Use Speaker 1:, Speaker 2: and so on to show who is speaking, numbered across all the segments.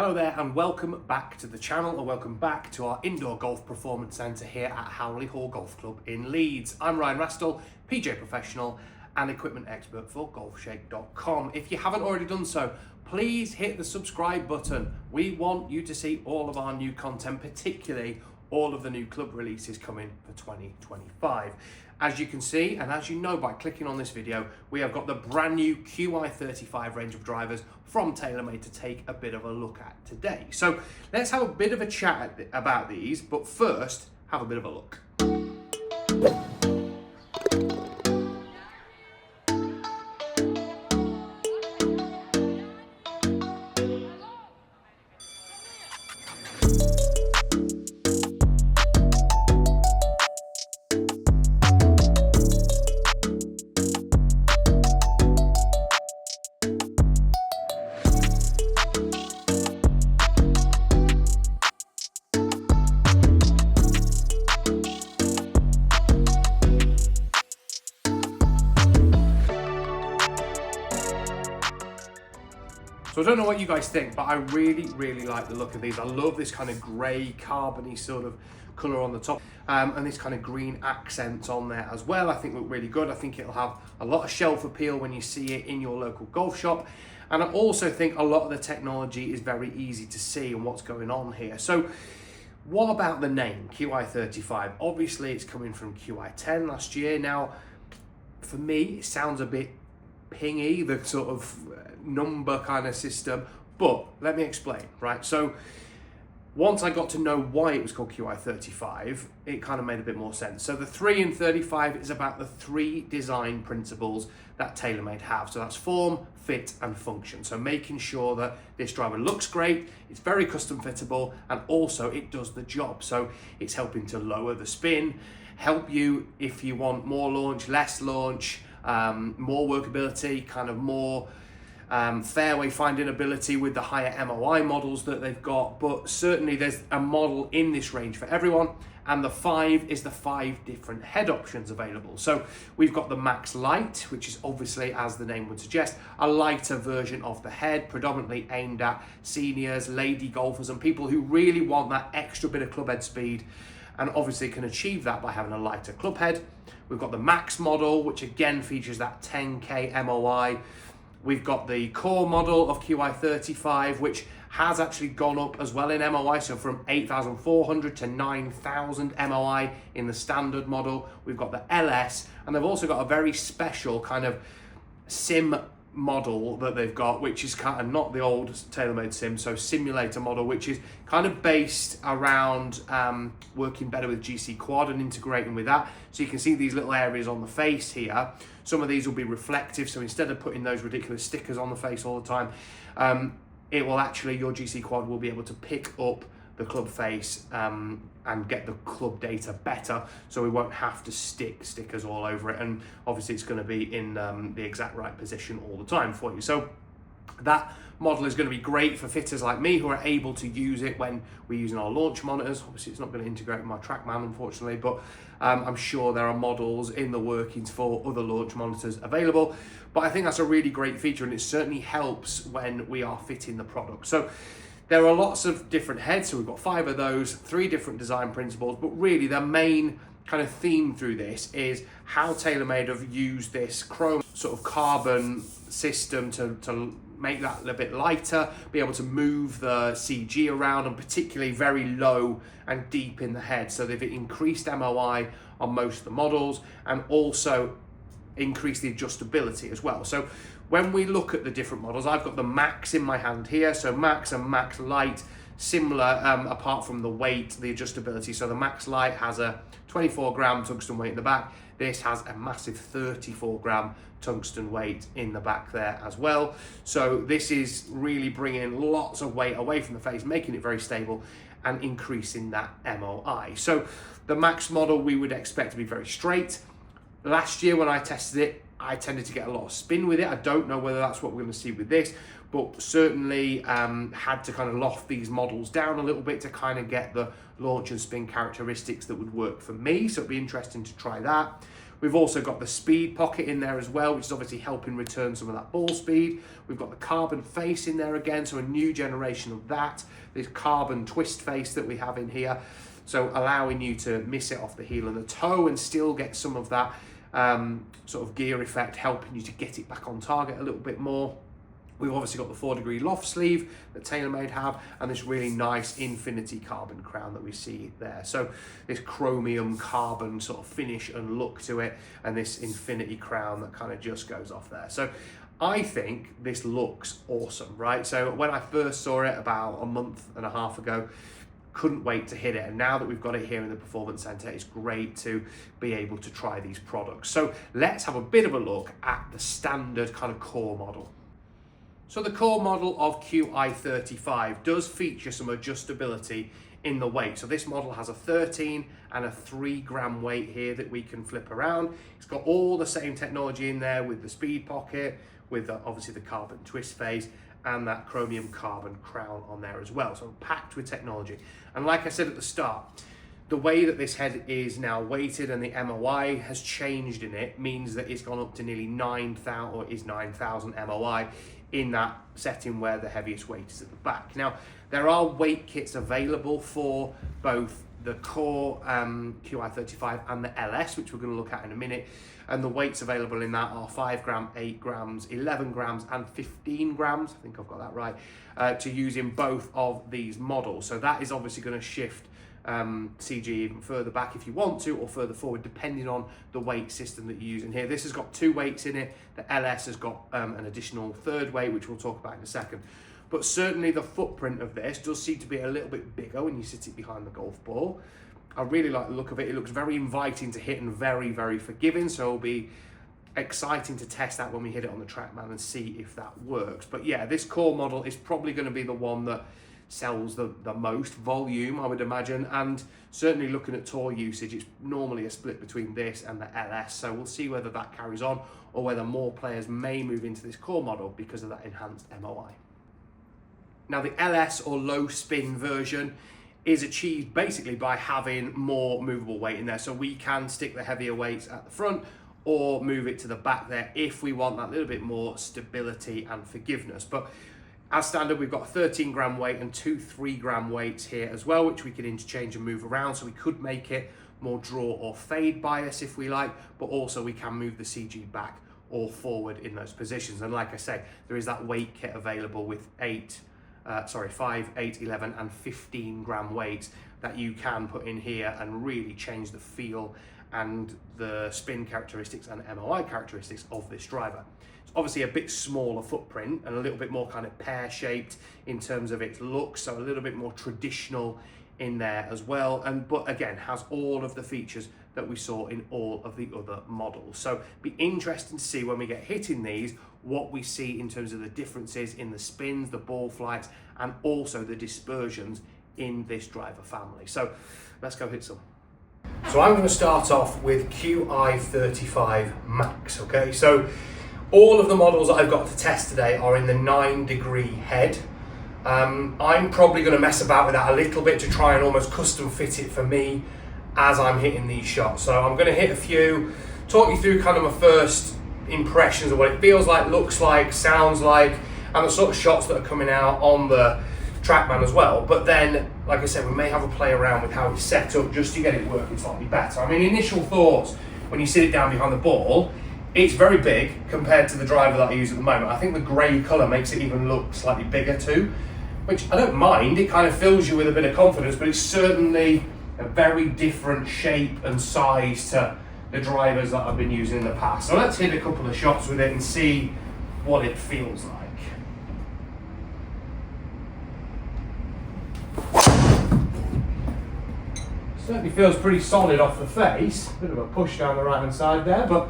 Speaker 1: Hello there and welcome back to the channel, or welcome back to our indoor golf performance centre here at Howley Hall Golf Club in Leeds. I'm Ryan Rastall, PJ professional and equipment expert for Golfshake.com. If you haven't already done so, please hit the subscribe button. We want you to see all of our new content, particularly all of the new club releases coming for 2025. As you can see, and as you know by clicking on this video, we have got the brand new Qi35 range of drivers from TaylorMade to take a bit of a look at today. So let's have a bit of a chat about these, but first, have a bit of a look. So I don't know what you guys think, but I really like the look of these. I love this kind of grey, carbony sort of colour on the top, and this kind of green accents on there as well. I think look really good. I think it'll have a lot of shelf appeal when you see it in your local golf shop. And I also think a lot of the technology is very easy to see and what's going on here. So what about the name, Qi35? Obviously it's coming from Qi10 last year. Now, for me, it sounds a bit pingy, the sort of number kind of system, but let me explain, right? So once I got to know why it was called Qi35, it kind of made a bit more sense. So the 3 and 35 is about the 3 design principles that TaylorMade have. So that's form, fit and function. So making sure that this driver looks great, it's very custom fittable, and also it does the job. So it's helping to lower the spin, help you if you want more launch, less launch, more workability, kind of more fairway finding ability with the higher MOI models that they've got. But certainly there's a model in this range for everyone, and the 5 is the 5 different head options available. So we've got the Max Light, which is obviously, as the name would suggest, a lighter version of the head, predominantly aimed at seniors, lady golfers, and people who really want that extra bit of club head speed, and obviously can achieve that by having a lighter club head. We've got the Max model, which again features that 10K MOI. We've got the core model of Qi35, which has actually gone up as well in MOI, so from 8,400 to 9,000 MOI in the standard model. We've got the LS, and they've also got a very special kind of sim model that they've got, which is kind of not the old TaylorMade sim, so simulator model, which is kind of based around working better with GC Quad and integrating with that. So you can see these little areas on the face here. Some of these will be reflective, so instead of putting those ridiculous stickers on the face all the time, it will actually, your GC Quad will be able to pick up the club face and get the club data better, so we won't have to stick stickers all over it, and obviously it's going to be in the exact right position all the time for you. So that model is going to be great for fitters like me who are able to use it when we're using our launch monitors. Obviously it's not going to integrate with my Trackman, unfortunately, but I'm sure there are models in the workings for other launch monitors available. But I think that's a really great feature, and it certainly helps when we are fitting the product. So there are lots of different heads, so we've got 5 of those, 3 different design principles, but really the main kind of theme through this is how TaylorMade have used this chrome sort of carbon system to make that a little bit lighter, be able to move the CG around, and particularly very low and deep in the head. So they've increased MOI on most of the models, and also increased the adjustability as well. So when we look at the different models, I've got the Max in my hand here. So Max and Max Light, similar apart from the weight, the adjustability. So the Max Light has a 24 gram tungsten weight in the back. This has a massive 34 gram tungsten weight in the back there as well. So this is really bringing lots of weight away from the face, making it very stable and increasing that MOI. So the Max model we would expect to be very straight. Last year when I tested it, I tended to get a lot of spin with it. I don't know whether that's what we're going to see with this, but certainly had to kind of loft these models down a little bit to kind of get the launch and spin characteristics that would work for me. So it'd be interesting to try that. We've also got the SpeedPocket in there as well, which is obviously helping return some of that ball speed. We've got the carbon face in there again, so a new generation of that. This carbon twist face that we have in here, so allowing you to miss it off the heel and the toe and still get some of that sort of gear effect, helping you to get it back on target a little bit more. We've obviously got the 4-degree loft sleeve that TaylorMade have, and this really nice infinity carbon crown that we see there. So this chromium carbon sort of finish and look to it, and this infinity crown that kind of just goes off there. So I think this looks awesome, right? So when I first saw it about a month and a half ago, couldn't wait to hit it, and now that we've got it here in the Performance Centre, it's great to be able to try these products. So let's have a bit of a look at the standard kind of core model. So the core model of Qi35 does feature some adjustability in the weight. So this model has a 13 and a 3 gram weight here that we can flip around. It's got all the same technology in there with the SpeedPocket, with obviously the carbon TwistFace and that chromium carbon crown on there as well. So packed with technology. And like I said at the start, the way that this head is now weighted and the MOI has changed in it means that it's gone up to nearly 9,000, or is 9,000 MOI in that setting where the heaviest weight is at the back. Now, there are weight kits available for both the core Qi35 and the LS, which we're going to look at in a minute. And the weights available in that are 5 gram, 8 grams, 11 grams, and 15 grams. I think I've got that right, to use in both of these models. So that is obviously going to shift CG even further back if you want to, or further forward, depending on the weight system that you use in here. This has got 2 weights in it. The LS has got an additional 3rd weight, which we'll talk about in a second. But certainly the footprint of this does seem to be a little bit bigger when you sit it behind the golf ball. I really like the look of it. It looks very inviting to hit and very, very forgiving. So it'll be exciting to test that when we hit it on the Trackman and see if that works. But yeah, this core model is probably going to be the one that sells the most volume, I would imagine. And certainly looking at tour usage, it's normally a split between this and the LS. So we'll see whether that carries on or whether more players may move into this core model because of that enhanced MOI. Now the LS, or low spin version, is achieved basically by having more movable weight in there. So we can stick the heavier weights at the front or move it to the back there if we want that little bit more stability and forgiveness. But as standard, we've got a 13 gram weight and 2 3 gram weights here as well, which we can interchange and move around. So we could make it more draw or fade bias if we like, but also we can move the CG back or forward in those positions. And like I say, there is that weight kit available with 5, 8, 11 and 15 gram weights that you can put in here and really change the feel and the spin characteristics and MOI characteristics of this driver. It's obviously a bit smaller footprint and a little bit more kind of pear-shaped in terms of its look, so a little bit more traditional in there as well, but again has all of the features that we saw in all of the other models. So be interesting to see when we get hitting these what we see in terms of the differences in the spins, the ball flights, and also the dispersions in this driver family. So let's go hit some. So I'm going to start off with Qi35 Max, okay? So all of the models that I've got to test today are in the 9-degree head. I'm probably going to mess about with that a little bit to try and almost custom fit it for me as I'm hitting these shots. So I'm going to hit a few, talk you through kind of my first impressions of what it feels like, looks like, sounds like, and the sort of shots that are coming out on the Trackman as well. But then, like I said, we may have a play around with how it's set up just to get it working slightly better. I mean, initial thoughts when you sit it down behind the ball, it's very big compared to the driver that I use at the moment. I think the grey colour makes it even look slightly bigger too, which I don't mind. It kind of fills you with a bit of confidence, but it's certainly a very different shape and size to the drivers that I've been using in the past. So let's hit a couple of shots with it and see what it feels like. Certainly feels pretty solid off the face. Bit of a push down the right hand side there, but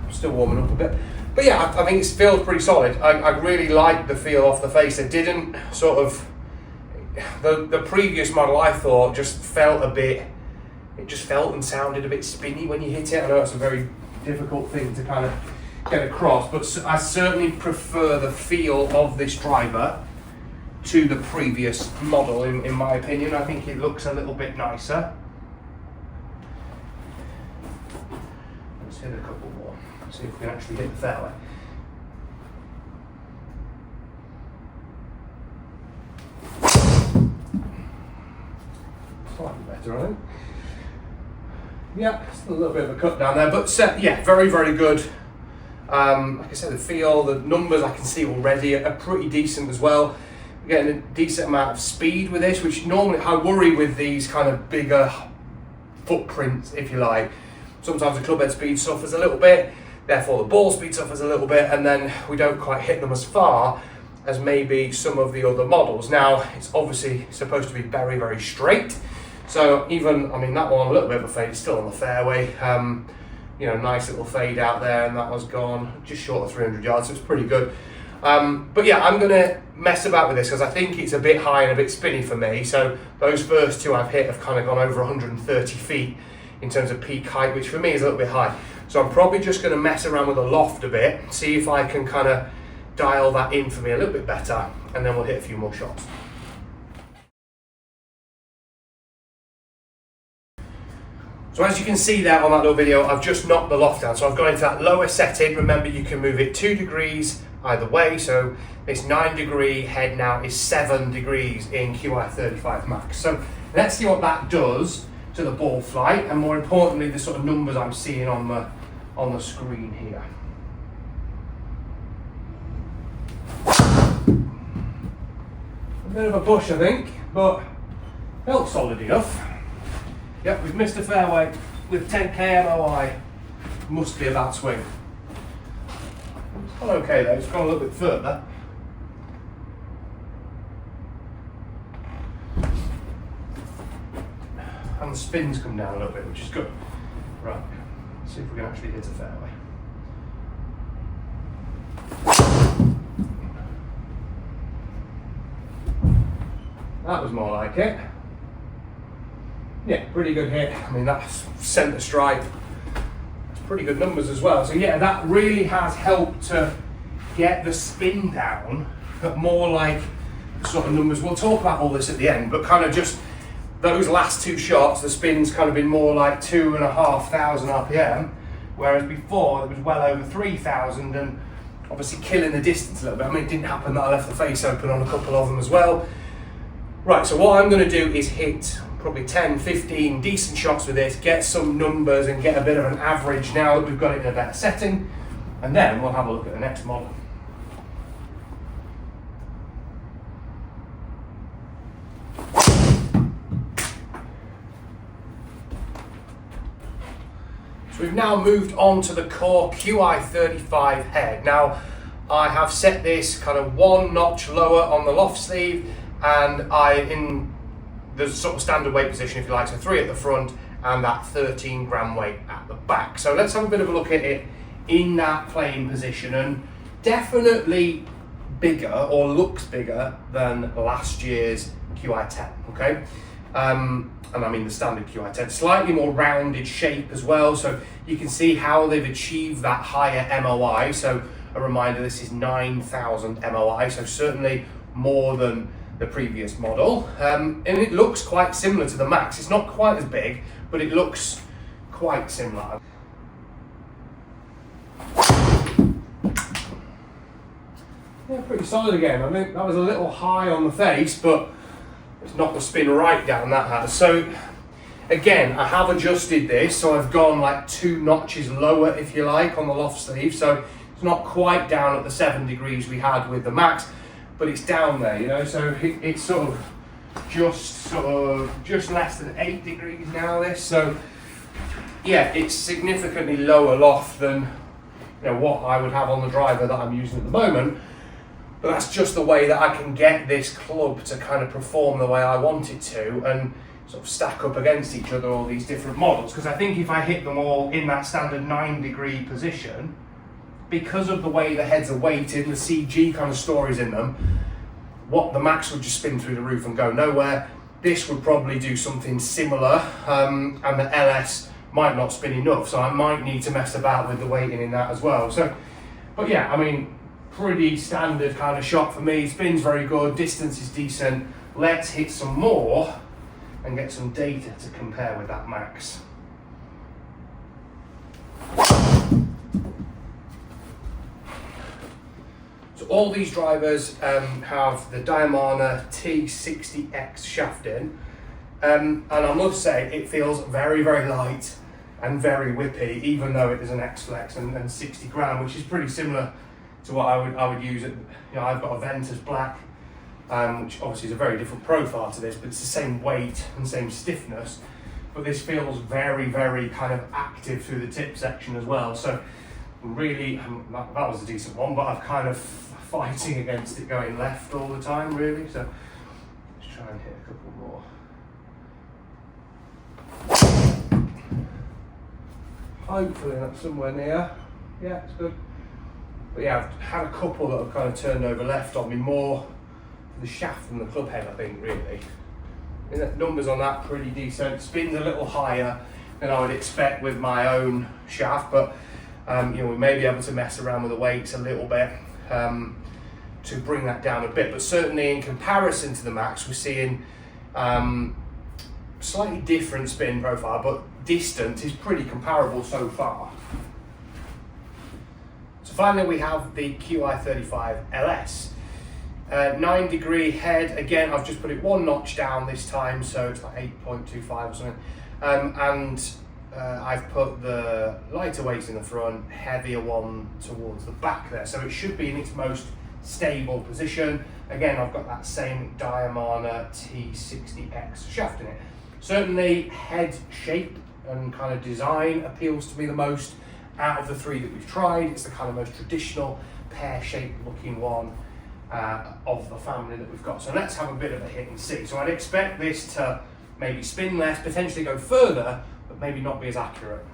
Speaker 1: still warming up a bit. But yeah, I think it feels pretty solid. I really like the feel off the face. It didn't sort of, the previous model I thought just felt a bit, it just felt and sounded a bit spinny when you hit it. I know it's a very difficult thing to kind of get across, but I certainly prefer the feel of this driver to the previous model in my opinion. I think it looks a little bit nicer. hit a couple more. See if we can actually hit the fairway. Slightly better, I think. Yeah, it's a little bit of a cut down there, but yeah, very, very good. Like I said, the feel, the numbers I can see already are pretty decent as well. We're getting a decent amount of speed with this, which normally I worry with these kind of bigger footprints, if you like. Sometimes the club head speed suffers a little bit, therefore the ball speed suffers a little bit, and then we don't quite hit them as far as maybe some of the other models. Now, it's obviously supposed to be very, very straight. So even, I mean, that one, a little bit of a fade, it's still on the fairway. You know, nice little fade out there, and that was gone just short of 300 yards, so it's pretty good. But yeah, I'm gonna mess about with this because I think it's a bit high and a bit spinny for me. So those first two I've hit have kind of gone over 130 feet in terms of peak height, which for me is a little bit high. So I'm probably just gonna mess around with the loft a bit, see if I can kind of dial that in for me a little bit better, and then we'll hit a few more shots. So as you can see there on that little video, I've just knocked the loft down. So I've gone into that lower setting. Remember, you can move it 2 degrees either way. So this 9-degree head now is 7 degrees in Qi35 Max. So let's see what that does to the ball flight, and more importantly, the sort of numbers I'm seeing on the screen here. A bit of a push, I think, but felt solid enough. Yep, we've missed a fairway with 10k MOI. Must be a bad swing. It's gone okay though, it's gone a little bit further. And the spins come down a little bit, which is good. Right, let's see if we can actually hit a fairway. That was more like it. Yeah, pretty good hit. I mean, that's centre stripe. That's pretty good numbers as well. So yeah, that really has helped to get the spin down at more like sort of numbers. We'll talk about all this at the end, but kind of just those last two shots, the spin's kind of been more like 2,500 RPM, whereas before it was well over 3,000, and obviously killing the distance a little bit. I mean, it didn't happen that I left the face open on a couple of them as well. Right, so what I'm going to do is hit probably 10, 15 decent shots with this, get some numbers and get a bit of an average now that we've got it in a better setting, and then we'll have a look at the next model. So we've now moved on to the core Qi35 head. Now, I have set this kind of 1 notch lower on the loft sleeve, and in the sort of standard weight position, if you like, so 3 at the front and that 13 gram weight at the back. So let's have a bit of a look at it in that playing position, and definitely bigger, or looks bigger than last year's Qi10, okay? And I mean the standard Qi10, slightly more rounded shape as well, so you can see how they've achieved that higher MOI. So a reminder, this is 9,000 MOI, so certainly more than the previous model, and it looks quite similar to the Max. It's not quite as big, but it looks quite similar. Yeah, pretty solid again. I mean, that was a little high on the face, but it's knocked the spin right down, that has. So again, I have adjusted this, so I've gone like 2 notches lower, if you like, on the loft sleeve, so it's not quite down at the 7 degrees we had with the Max, but it's down there, you know, so it's sort of just less than 8 degrees now, this. So yeah, it's significantly lower loft than, you know, what I would have on the driver that I'm using at the moment. But that's just the way that I can get this club to kind of perform the way I want it to, and sort of stack up against each other, all these different models. Because I think if I hit them all in that standard 9-degree position, because of the way the heads are weighted and the CG kind of stories in them, what the Max would just spin through the roof and go nowhere. This would probably do something similar, and the LS might not spin enough, so I might need to mess about with the weighting in that as well. So, but yeah, I mean, pretty standard kind of shot for me. Spin's very good, distance is decent. Let's hit some more and get some data to compare with that Max. all these drivers have the Diamana T60X shaft in, and I must say it feels very, very light and very whippy, even though it is an X-Flex and 60 gram, which is pretty similar to what I would use. I've got a Ventus Black, which obviously is a very different profile to this, but it's the same weight and same stiffness. But this feels very, very kind of active through the tip section as well. So really, that was a decent one, but I'm kind of fighting against it going left all the time, really. So let's try and hit a couple more. Hopefully that's somewhere near. Yeah, it's good. But yeah, I've had a couple that have kind of turned over left on me, more for the shaft than the club head, I think, really. The numbers on that pretty decent. Spin's a little higher than I would expect with my own shaft, but we may be able to mess around with the weights a little bit to bring that down a bit. But certainly in comparison to the Max, we're seeing slightly different spin profile, but distance is pretty comparable so far. So finally we have the Qi35 LS. 9-degree head, again I've just put it one notch down this time, so it's like 8.25 or something, and I've put the lighter weights in the front, heavier one towards the back there, so it should be in its most stable position. Again, I've got that same Diamana T60X shaft in it. Certainly head shape and kind of design appeals to me the most out of the three that we've tried. It's the kind of most traditional pear-shaped looking one of the family that we've got. So let's have a bit of a hit and see. So I'd expect this to maybe spin less, potentially go further, but maybe not be as accurate.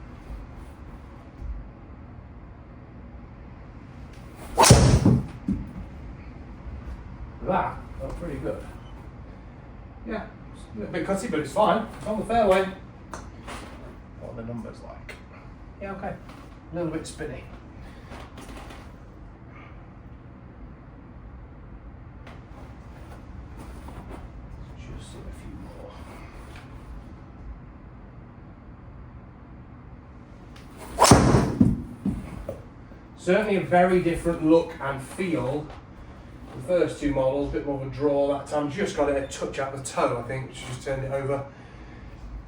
Speaker 1: That felt pretty good. Yeah, it's a little bit cutty, but it's fine. It's on the fairway. What are the numbers like? Yeah, okay. A little bit spinny. Just see a few more. Certainly a very different look and feel. The first two models, a bit more of a draw that time. Just got it a touch out the toe, I think, which just turned it over.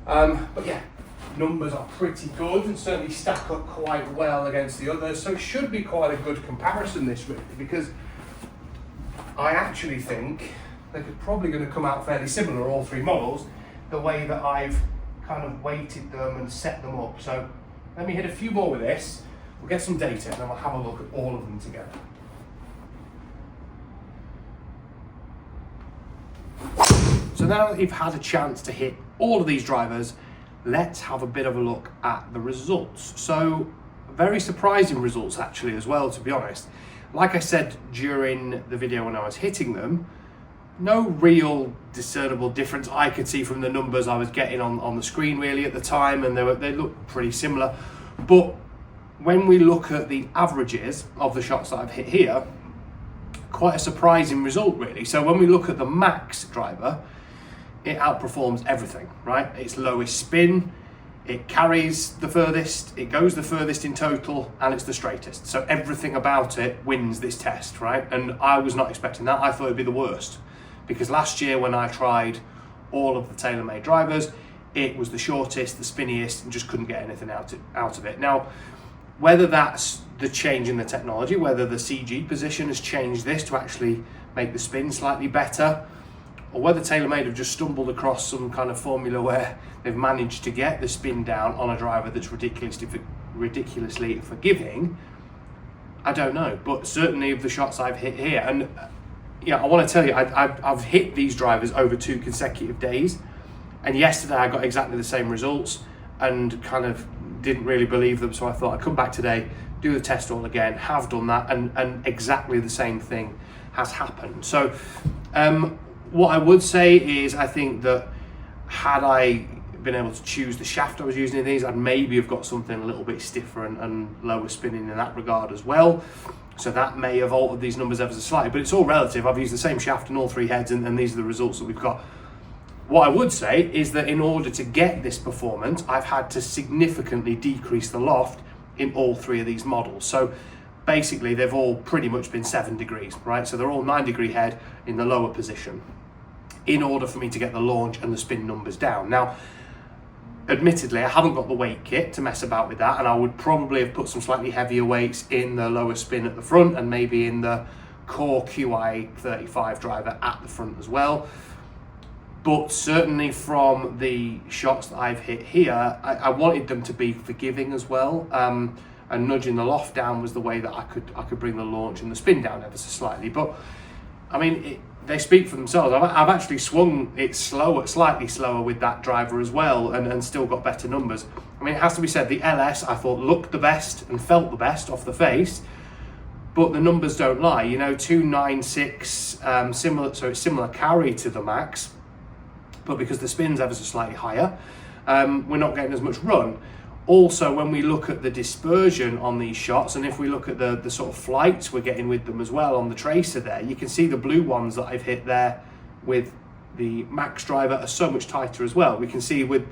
Speaker 1: But yeah, numbers are pretty good and certainly stack up quite well against the others. So it should be quite a good comparison, this really, because I actually think they're probably going to come out fairly similar, all three models, the way that I've kind of weighted them and set them up. So let me hit a few more with this. We'll get some data and then we'll have a look at all of them together. So now that you've had a chance to hit all of these drivers, let's have a bit of a look at the results. So very surprising results actually as well, to be honest. Like I said during the video when I was hitting them, no real discernible difference I could see from the numbers I was getting on the screen really at the time, and they looked pretty similar. But when we look at the averages of the shots that I've hit here, quite a surprising result really. So when we look at the Max driver, it outperforms everything, right? It's lowest spin, it carries the furthest, it goes the furthest in total, and it's the straightest. So everything about it wins this test, right? And I was not expecting that. I thought it'd be the worst, because last year when I tried all of the TaylorMade drivers, it was the shortest, the spinniest, and just couldn't get anything out of it. Now, whether that's the change in the technology, whether the CG position has changed this to actually make the spin slightly better, or whether TaylorMade have just stumbled across some kind of formula where they've managed to get the spin down on a driver that's ridiculously forgiving, I don't know. But certainly of the shots I've hit here, and yeah, I want to tell you, I've hit these drivers over 2 consecutive days, and yesterday I got exactly the same results and kind of didn't really believe them, so I thought I'd come back today, do the test all again, have done that, and exactly the same thing has happened. So what I would say is, I think that had I been able to choose the shaft I was using in these, I'd maybe have got something a little bit stiffer and lower spinning in that regard as well. So that may have altered these numbers ever so slightly, but it's all relative. I've used the same shaft in all three heads, and these are the results that we've got. What I would say is that in order to get this performance, I've had to significantly decrease the loft in all three of these models. So basically they've all pretty much been 7 degrees, right? So they're all 9-degree head in the lower position in order for me to get the launch and the spin numbers down. Now, admittedly, I haven't got the weight kit to mess about with that, and I would probably have put some slightly heavier weights in the lower spin at the front and maybe in the core Qi35 driver at the front as well. But certainly from the shots that I've hit here, I wanted them to be forgiving as well. And nudging the loft down was the way that I could bring the launch and the spin down ever so slightly. But I mean, they speak for themselves. I've actually swung it slower, slightly slower with that driver as well, and still got better numbers. I mean, it has to be said, the LS I thought looked the best and felt the best off the face, but the numbers don't lie. You know, 296, similar, so it's similar carry to the Max, but because the spin's ever so slightly higher, we're not getting as much run. Also, when we look at the dispersion on these shots, and if we look at the sort of flights we're getting with them as well on the tracer there, you can see the blue ones that I've hit there with the Max driver are so much tighter as well. We can see with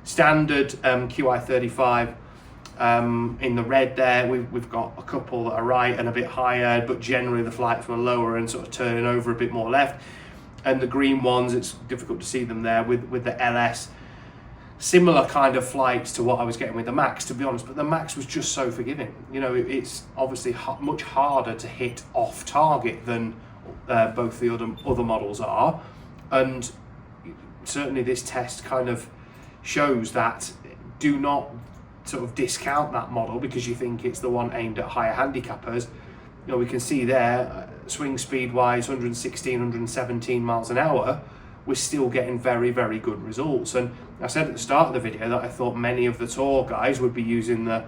Speaker 1: standard Qi35 in the red there, we've got a couple that are right and a bit higher, but generally the flights were lower and sort of turning over a bit more left. And the green ones, it's difficult to see them there with the LS. Similar kind of flights to what I was getting with the Max, to be honest, but the Max was just so forgiving. You know, it's obviously much harder to hit off target than both the other models are, and certainly this test kind of shows that. Do not sort of discount that model because you think it's the one aimed at higher handicappers. You know, we can see there, swing speed wise, 116, 117 miles an hour, we're still getting very, very good results. And I said at the start of the video that I thought many of the tour guys would be using the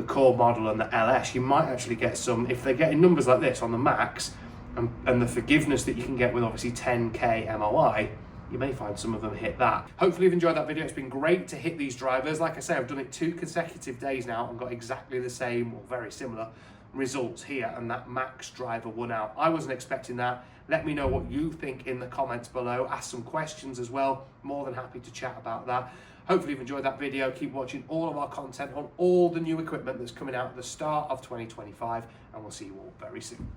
Speaker 1: core model and the LS. You might actually get some, if they're getting numbers like this on the Max, and the forgiveness that you can get with obviously 10K MOI, you may find some of them hit that. Hopefully you've enjoyed that video. It's been great to hit these drivers. Like I say, I've done it 2 consecutive days now and got exactly the same or very similar results here, and that Max driver won out. I wasn't expecting that. Let me know what you think in the comments below. Ask some questions as well. More than happy to chat about that. Hopefully you've enjoyed that video. Keep watching all of our content on all the new equipment that's coming out at the start of 2025, and we'll see you all very soon.